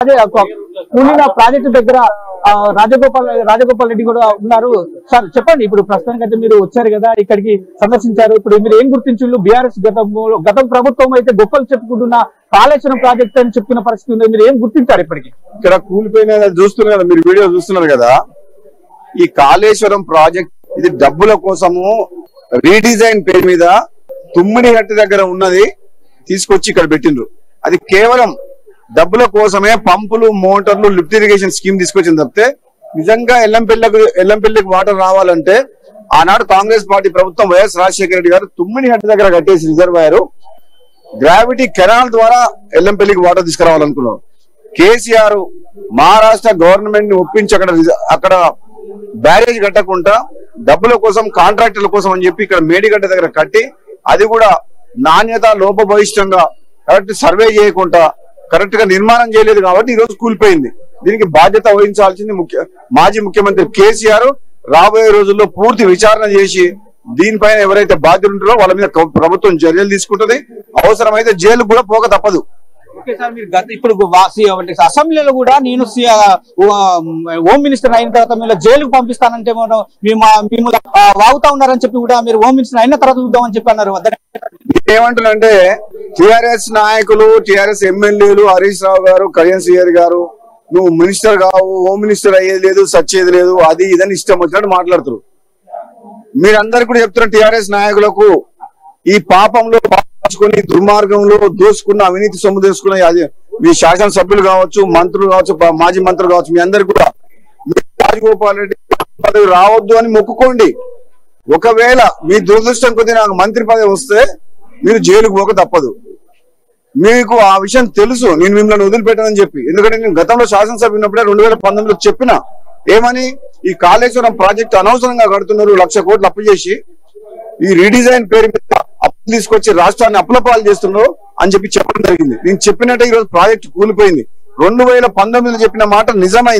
అదే కూలిన ప్రాజెక్టు దగ్గర రాజగోపాల్ రెడ్డి కూడా ఉన్నారు. సార్ చెప్పండి, ఇప్పుడు ప్రస్తుతానికి అయితే మీరు వచ్చారు కదా, ఇక్కడికి సందర్శించారు. ఇప్పుడు మీరు ఏం గుర్తించారు? బీఆర్ఎస్ గతం ప్రభుత్వం అయితే గొప్పలు చెప్పుకుంటున్న కాళేశ్వరం ప్రాజెక్ట్ అని చెప్పుకున్న పరిస్థితి ఉంది. మీరు ఏం గుర్తించారు? ఇప్పటికి ఇక్కడ కూలిపోయిన చూస్తున్నారు కదా, మీరు వీడియో చూస్తున్నారు కదా. ఈ కాళేశ్వరం ప్రాజెక్ట్ ఇది డబ్బుల కోసము రీడిజైన్ పేరు మీద తుమ్మిడిహట్టి దగ్గర ఉన్నది తీసుకొచ్చి ఇక్కడ పెట్టిండ్రు. అది కేవలం డబ్బుల కోసమే పంపులు, మోటార్లు, లిఫ్ట్ ఇరిగేషన్ స్కీమ్ తీసుకొచ్చింది తప్పితే నిజంగా ఎల్లంపల్లికి వాటర్ రావాలంటే ఆనాడు కాంగ్రెస్ పార్టీ ప్రభుత్వం వైఎస్ రాజశేఖర రెడ్డి గారు తుమ్మిడిహట్టి దగ్గర కట్టేసి రిజర్వాయర్ గ్రావిటీ కెనాల్ ద్వారా ఎల్లంపల్లికి వాటర్ తీసుకురావాలనుకున్నారు. కేసీఆర్ మహారాష్ట్ర గవర్నమెంట్ ని ఒప్పించి అక్కడ బ్యారేజ్ కట్టకుండా డబ్బుల కోసం, కాంట్రాక్టర్ల కోసం అని చెప్పి ఇక్కడ మేడిగడ్డ దగ్గర కట్టి అది కూడా నాణ్యత లోపభూయిష్టంగా కరెక్ట్ సర్వే చేయకుండా కరెక్ట్ గా నిర్మాణం చేయలేదు కాబట్టి ఈ రోజు కూలిపోయింది. దీనికి బాధ్యత వహించాల్సింది మాజీ ముఖ్యమంత్రి కేసీఆర్. రాబోయే రోజుల్లో పూర్తి విచారణ చేసి దీనిపైన ఎవరైతే బాధ్యులు ఉంటారో వాళ్ళ మీద ప్రభుత్వం చర్యలు తీసుకుంటది. అవసరమైతే జైలు కూడా పోక తప్పదు. ఇప్పుడు అసెంబ్లీలో కూడా నేను హోమ్ మినిస్టర్ అయిన తర్వాత మీరు జైలుకు పంపిస్తానంటే మేము వాగుతా ఉన్నారని చెప్పి కూడా మీరు హోమ్ మినిస్టర్ అయిన తర్వాత చూద్దామని చెప్పి అన్నారు. ఏమంటున్నారంటే టిఆర్ఎస్ నాయకులు, టిఆర్ఎస్ ఎమ్మెల్యేలు హరీష్ రావు గారు, కళ్యాణ్ శ్రీహరి గారు, నువ్వు మినిస్టర్ కావు, హోమ్ మినిస్టర్ అయ్యేది లేదు, సచ్చేది లేదు, అది ఇదని ఇష్టం వచ్చినట్టు మాట్లాడుతారు. మీరందరు కూడా చెప్తున్న టిఆర్ఎస్ నాయకులకు ఈ పాపంలో పాల్చుకుని దుర్మార్గంలో దోసుకున్న అవినీతి సొమ్ము దోసుకున్న మీ శాసనసభ్యులు కావచ్చు, మంత్రులు కావచ్చు, మాజీ మంత్రులు కావచ్చు, మీ అందరు కూడా రాజగోపాల్ రెడ్డి పదవి రావద్దు అని మొక్కుకోండి. ఒకవేళ మీ దురదృష్టం కొద్ది నాకు మంత్రి పదవి వస్తే మీరు జైలుకు పోక తప్పదు. మీకు ఆ విషయం తెలుసు, నేను మిమ్మల్ని వదిలిపెట్టానని చెప్పి. ఎందుకంటే నేను గతంలో శాసనసభ ఉన్నప్పుడే 2019లో చెప్పిన ఏమని, ఈ కాళేశ్వరం ప్రాజెక్టు అనవసరంగా కడుతున్నారు, 1,00,000 కోట్లు అప్పు చేసి ఈ రీడిజైన్ పేరు మీద అప్పు తీసుకొచ్చి రాష్ట్రాన్ని అప్పులపాలు చేస్తున్నారు అని చెప్పి చెప్పడం జరిగింది. నేను చెప్పినట్టే ఈ రోజు ప్రాజెక్టు కూలిపోయింది. 2019లో చెప్పిన మాట నిజమైంది.